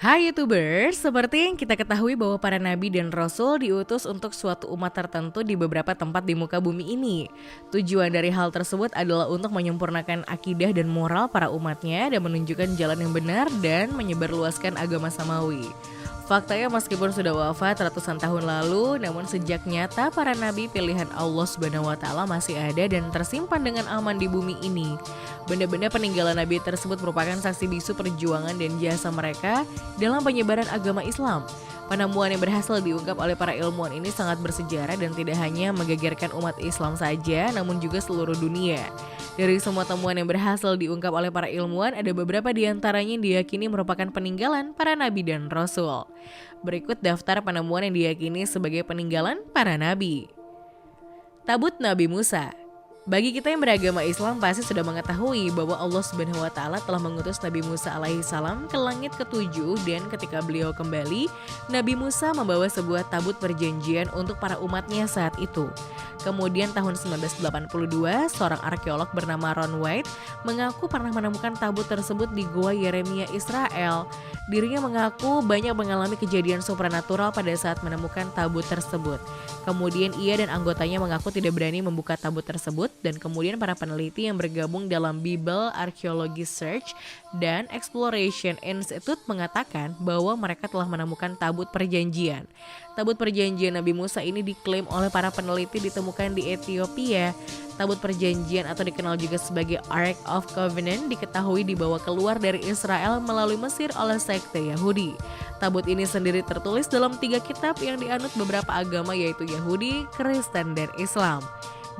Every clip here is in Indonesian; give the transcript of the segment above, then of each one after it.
Hai YouTubers, seperti yang kita ketahui bahwa para nabi dan rasul diutus untuk suatu umat tertentu di beberapa tempat di muka bumi ini. Tujuan dari hal tersebut adalah untuk menyempurnakan akidah dan moral para umatnya dan menunjukkan jalan yang benar dan menyebarluaskan agama samawi. Faktanya meskipun sudah wafat ratusan tahun lalu, namun sejak nyata para nabi pilihan Allah Subhanahu wa taala masih ada dan tersimpan dengan aman di bumi ini. Benda-benda peninggalan nabi tersebut merupakan saksi bisu perjuangan dan jasa mereka dalam penyebaran agama Islam. Penemuan yang berhasil diungkap oleh para ilmuwan ini sangat bersejarah dan tidak hanya menggegerkan umat Islam saja, namun juga seluruh dunia. Dari semua temuan yang berhasil diungkap oleh para ilmuwan, ada beberapa di antaranya yang diyakini merupakan peninggalan para nabi dan rasul. Berikut daftar penemuan yang diyakini sebagai peninggalan para nabi. Tabut Nabi Musa. Bagi kita yang beragama Islam pasti sudah mengetahui bahwa Allah Subhanahu wa taala telah mengutus Nabi Musa alaihissalam ke langit ketujuh, dan ketika beliau kembali, Nabi Musa membawa sebuah tabut perjanjian untuk para umatnya saat itu. Kemudian tahun 1982, seorang arkeolog bernama Ron White mengaku pernah menemukan tabut tersebut di Gua Yeremia, Israel. Dirinya mengaku banyak mengalami kejadian supranatural pada saat menemukan tabut tersebut. Kemudian ia dan anggotanya mengaku tidak berani membuka tabut tersebut, dan kemudian para peneliti yang bergabung dalam Bible Archaeology Search dan Exploration Institute mengatakan bahwa mereka telah menemukan tabut perjanjian. Tabut perjanjian Nabi Musa ini diklaim oleh para peneliti ditemukan di Ethiopia. Tabut perjanjian atau dikenal juga sebagai Ark of Covenant diketahui dibawa keluar dari Israel melalui Mesir oleh sekte Yahudi. Tabut ini sendiri tertulis dalam 3 kitab yang dianut beberapa agama, yaitu Yahudi, Kristen, dan Islam.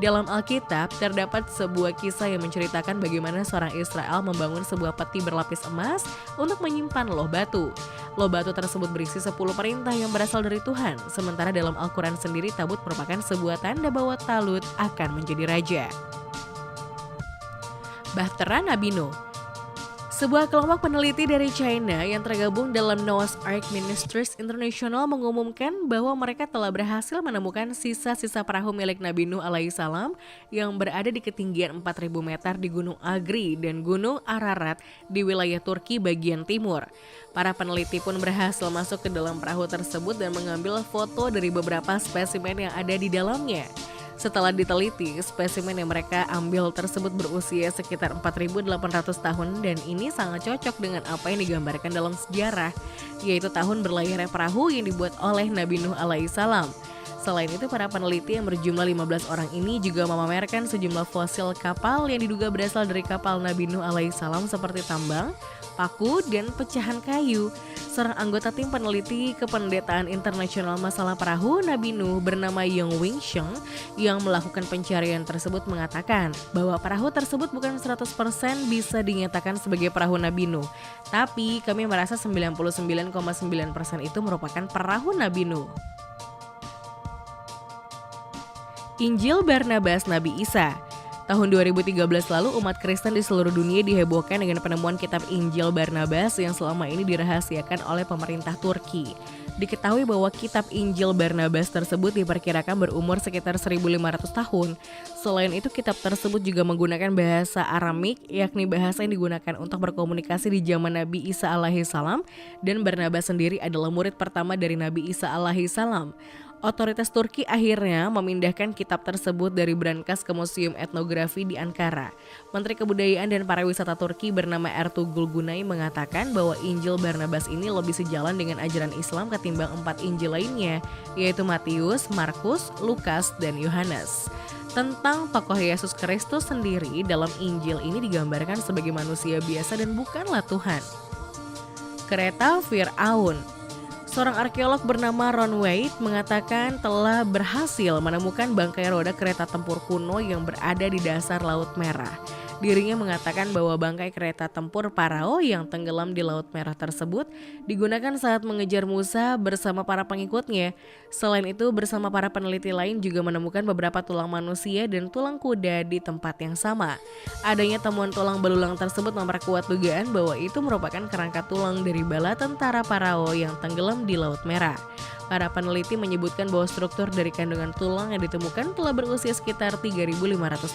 Dalam Alkitab terdapat sebuah kisah yang menceritakan bagaimana seorang Israel membangun sebuah peti berlapis emas untuk menyimpan loh batu. Loh batu tersebut berisi 10 perintah yang berasal dari Tuhan. Sementara dalam Al-Quran sendiri tabut merupakan sebuah tanda bahwa Talut akan menjadi raja. Bahtera Nabi Nuh. Sebuah kelompok peneliti dari China yang tergabung dalam Noah's Ark Ministries International mengumumkan bahwa mereka telah berhasil menemukan sisa-sisa perahu milik Nabi Nuh alaihissalam yang berada di ketinggian 4.000 meter di Gunung Agri dan Gunung Ararat di wilayah Turki bagian timur. Para peneliti pun berhasil masuk ke dalam perahu tersebut dan mengambil foto dari beberapa spesimen yang ada di dalamnya. Setelah diteliti, spesimen yang mereka ambil tersebut berusia sekitar 4.800 tahun, dan ini sangat cocok dengan apa yang digambarkan dalam sejarah, yaitu tahun berlayarnya perahu yang dibuat oleh Nabi Nuh alaihissalam. Selain itu, para peneliti yang berjumlah 15 orang ini juga memamerkan sejumlah fosil kapal yang diduga berasal dari kapal Nabi Nuh alaihissalam seperti tambang, paku, dan pecahan kayu. Seorang anggota tim peneliti kependetaan internasional masalah perahu Nabi Nuh bernama Yong Wing Sheng yang melakukan pencarian tersebut mengatakan bahwa perahu tersebut bukan 100% bisa dinyatakan sebagai perahu Nabi Nuh, tapi kami merasa 99,9% itu merupakan perahu Nabi Nuh. Injil Barnabas Nabi Isa. Tahun 2013 lalu, umat Kristen di seluruh dunia dihebohkan dengan penemuan kitab Injil Barnabas yang selama ini dirahasiakan oleh pemerintah Turki. Diketahui bahwa kitab Injil Barnabas tersebut diperkirakan berumur sekitar 1.500 tahun. Selain itu, kitab tersebut juga menggunakan bahasa Aramik, yakni bahasa yang digunakan untuk berkomunikasi di zaman Nabi Isa alaihissalam, dan Barnabas sendiri adalah murid pertama dari Nabi Isa alaihissalam. Otoritas Turki akhirnya memindahkan kitab tersebut dari brankas ke Museum Etnografi di Ankara. Menteri Kebudayaan dan Pariwisata Turki bernama Ertuğrul Günay mengatakan bahwa Injil Barnabas ini lebih sejalan dengan ajaran Islam ketimbang 4 Injil lainnya, yaitu Matius, Markus, Lukas, dan Yohanes. Tentang tokoh Yesus Kristus sendiri, dalam Injil ini digambarkan sebagai manusia biasa dan bukanlah Tuhan. Kereta Fir'aun. Seorang arkeolog bernama Ron White mengatakan telah berhasil menemukan bangkai roda kereta tempur kuno yang berada di dasar Laut Merah. Dirinya mengatakan bahwa bangkai kereta tempur Parao yang tenggelam di Laut Merah tersebut digunakan saat mengejar Musa bersama para pengikutnya. Selain itu, bersama para peneliti lain juga menemukan beberapa tulang manusia dan tulang kuda di tempat yang sama. Adanya temuan tulang belulang tersebut memperkuat dugaan bahwa itu merupakan kerangka tulang dari bala tentara Parao yang tenggelam di Laut Merah. Para peneliti menyebutkan bahwa struktur dari kandungan tulang yang ditemukan telah berusia sekitar 3.500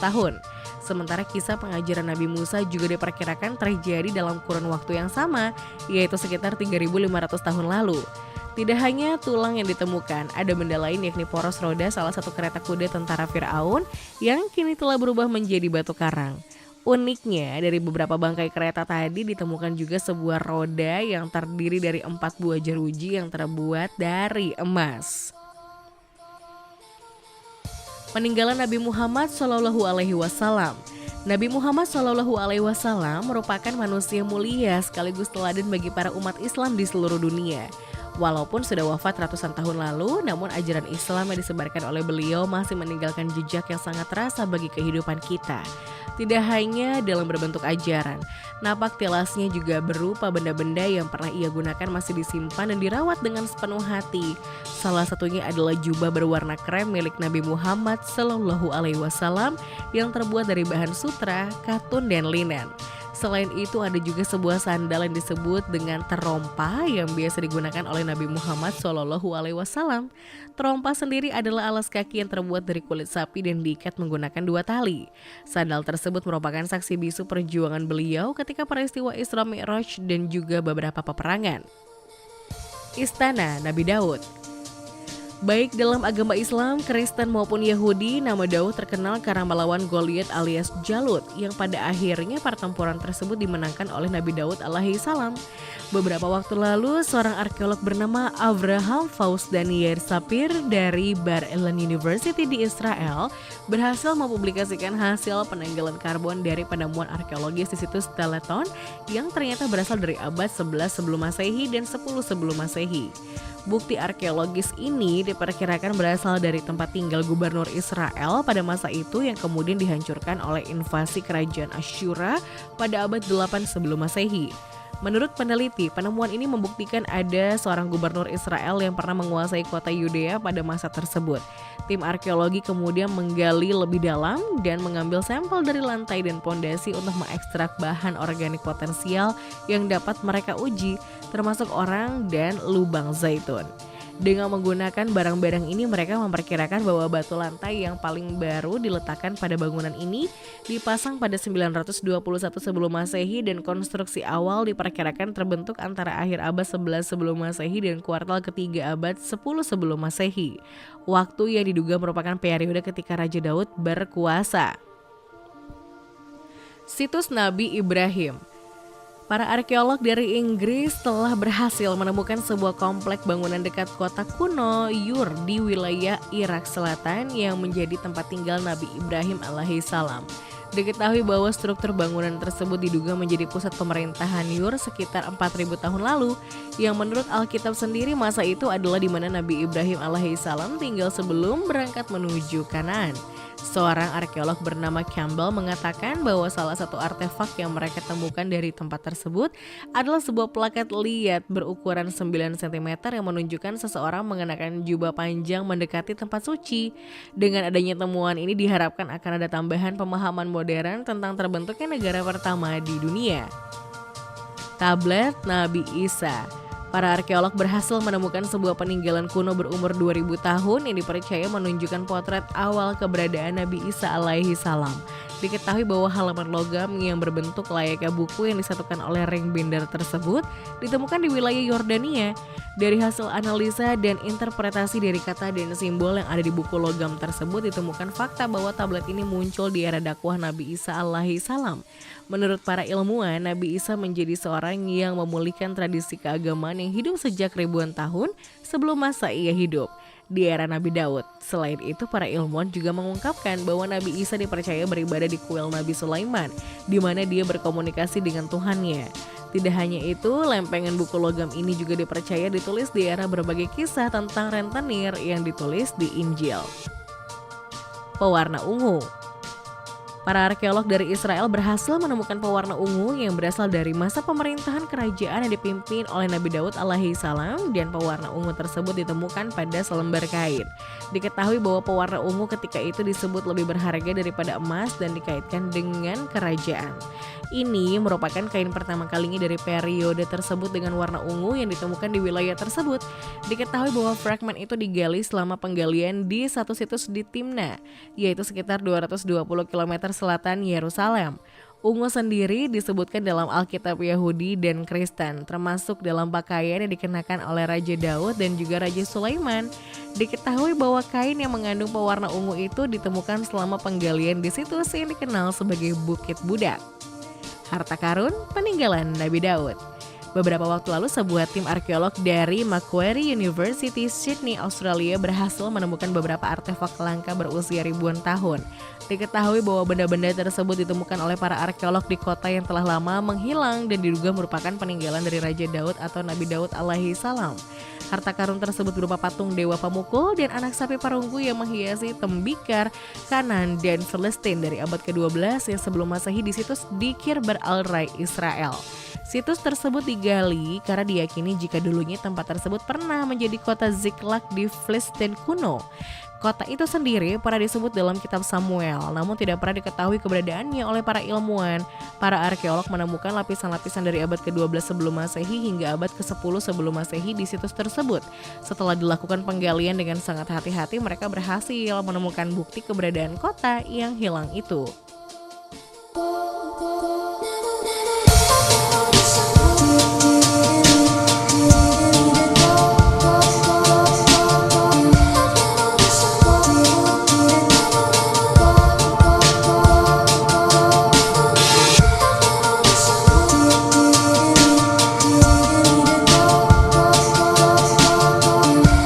tahun. Sementara kisah pengajaran Nabi Musa juga diperkirakan terjadi dalam kurun waktu yang sama, yaitu sekitar 3.500 tahun lalu. Tidak hanya tulang yang ditemukan, ada benda lain yakni poros roda salah satu kereta kuda tentara Firaun yang kini telah berubah menjadi batu karang. Uniknya, dari beberapa bangkai kereta tadi ditemukan juga sebuah roda yang terdiri dari 4 buah jeruji yang terbuat dari emas. Peninggalan Nabi Muhammad SAW. Nabi Muhammad SAW merupakan manusia mulia sekaligus teladan bagi para umat Islam di seluruh dunia. Walaupun sudah wafat ratusan tahun lalu, namun ajaran Islam yang disebarkan oleh beliau masih meninggalkan jejak yang sangat terasa bagi kehidupan kita. Tidak hanya dalam berbentuk ajaran, napak tilasnya juga berupa benda-benda yang pernah ia gunakan masih disimpan dan dirawat dengan sepenuh hati. Salah satunya adalah jubah berwarna krem milik Nabi Muhammad SAW yang terbuat dari bahan sutra, katun, dan linen. Selain itu ada juga sebuah sandal yang disebut dengan terompa yang biasa digunakan oleh Nabi Muhammad SAW. Terompa sendiri adalah alas kaki yang terbuat dari kulit sapi dan diikat menggunakan 2 tali. Sandal tersebut merupakan saksi bisu perjuangan beliau ketika peristiwa Isra Mi'raj dan juga beberapa peperangan. Istana Nabi Daud. Baik dalam agama Islam, Kristen maupun Yahudi, nama Daud terkenal karena melawan Goliat alias Jalut yang pada akhirnya pertempuran tersebut dimenangkan oleh Nabi Daud alaihi salam. Beberapa waktu lalu, seorang arkeolog bernama Avraham Fauzan Yair Sapir dari Bar Ilan University di Israel berhasil mempublikasikan hasil penanggalan karbon dari penemuan arkeologis di situs Teleton yang ternyata berasal dari abad 11 sebelum Masehi dan 10 sebelum Masehi. Bukti arkeologis ini diperkirakan berasal dari tempat tinggal gubernur Israel pada masa itu yang kemudian dihancurkan oleh invasi kerajaan Asyura pada abad 8 sebelum Masehi. Menurut peneliti, penemuan ini membuktikan ada seorang gubernur Israel yang pernah menguasai kota Yudea pada masa tersebut. Tim arkeologi kemudian menggali lebih dalam dan mengambil sampel dari lantai dan pondasi untuk mengekstrak bahan organik potensial yang dapat mereka uji, termasuk orang dan lubang zaitun. Dengan menggunakan barang-barang ini, mereka memperkirakan bahwa batu lantai yang paling baru diletakkan pada bangunan ini dipasang pada 921 sebelum Masehi dan konstruksi awal diperkirakan terbentuk antara akhir abad 11 sebelum Masehi dan kuartal ketiga abad 10 sebelum Masehi. Waktu yang diduga merupakan periode ketika Raja Daud berkuasa. Situs Nabi Ibrahim. Para arkeolog dari Inggris telah berhasil menemukan sebuah komplek bangunan dekat kota kuno Ur di wilayah Irak Selatan yang menjadi tempat tinggal Nabi Ibrahim alaihissalam. Diketahui bahwa struktur bangunan tersebut diduga menjadi pusat pemerintahan Ur sekitar 4.000 tahun lalu, yang menurut Alkitab sendiri masa itu adalah di mana Nabi Ibrahim alaihissalam tinggal sebelum berangkat menuju Kanaan. Seorang arkeolog bernama Campbell mengatakan bahwa salah satu artefak yang mereka temukan dari tempat tersebut adalah sebuah plakat liat berukuran 9 cm yang menunjukkan seseorang mengenakan jubah panjang mendekati tempat suci. Dengan adanya temuan ini diharapkan akan ada tambahan pemahaman modern tentang terbentuknya negara pertama di dunia. Tablet Nabi Isa. Para arkeolog berhasil menemukan sebuah peninggalan kuno berumur 2000 tahun yang dipercaya menunjukkan potret awal keberadaan Nabi Isa alaihi salam. Diketahui bahwa halaman logam yang berbentuk layaknya buku yang disatukan oleh ring binder tersebut ditemukan di wilayah Yordania. Dari hasil analisa dan interpretasi dari kata dan simbol yang ada di buku logam tersebut ditemukan fakta bahwa tablet ini muncul di era dakwah Nabi Isa alaihi salam. Menurut para ilmuwan, Nabi Isa menjadi seorang yang memulihkan tradisi keagamaan yang hidup sejak ribuan tahun sebelum masa ia hidup di era Nabi Daud. Selain itu, para ilmuwan juga mengungkapkan bahwa Nabi Isa dipercaya beribadah di kuil Nabi Sulaiman, di mana dia berkomunikasi dengan Tuhannya. Tidak hanya itu, lempengan buku logam ini juga dipercaya ditulis di era berbagai kisah tentang rentenir yang ditulis di Injil. Pewarna ungu. Para arkeolog dari Israel berhasil menemukan pewarna ungu yang berasal dari masa pemerintahan kerajaan yang dipimpin oleh Nabi Daud alaihi salam, dan pewarna ungu tersebut ditemukan pada selembar kain. Diketahui bahwa pewarna ungu ketika itu disebut lebih berharga daripada emas dan dikaitkan dengan kerajaan. Ini merupakan kain pertama kalinya dari periode tersebut dengan warna ungu yang ditemukan di wilayah tersebut. Diketahui bahwa fragmen itu digali selama penggalian di satu situs di Timna, yaitu sekitar 220 km selatan Yerusalem. Ungu sendiri disebutkan dalam Alkitab Yahudi dan Kristen, termasuk dalam pakaian yang dikenakan oleh Raja Daud dan juga Raja Sulaiman. Diketahui bahwa kain yang mengandung pewarna ungu itu ditemukan selama penggalian di situs yang dikenal sebagai Bukit Budak. Harta karun peninggalan Nabi Daud. Beberapa waktu lalu sebuah tim arkeolog dari Macquarie University, Sydney, Australia berhasil menemukan beberapa artefak langka berusia ribuan tahun. Diketahui bahwa benda-benda tersebut ditemukan oleh para arkeolog di kota yang telah lama menghilang dan diduga merupakan peninggalan dari Raja Daud atau Nabi Daud alaihi salam. Harta karun tersebut berupa patung dewa pemukul dan anak sapi perunggu yang menghiasi tembikar Kanan dan Filistin dari abad ke-12 yang sebelum Masehi di situs di Kirber al-Rai, Israel. Situs tersebut digali karena diyakini jika dulunya tempat tersebut pernah menjadi kota Ziklag di Filistin kuno. Kota itu sendiri pernah disebut dalam kitab Samuel, namun tidak pernah diketahui keberadaannya oleh para ilmuwan. Para arkeolog menemukan lapisan-lapisan dari abad ke-12 sebelum Masehi hingga abad ke-10 sebelum Masehi di situs tersebut. Setelah dilakukan penggalian dengan sangat hati-hati, mereka berhasil menemukan bukti keberadaan kota yang hilang itu.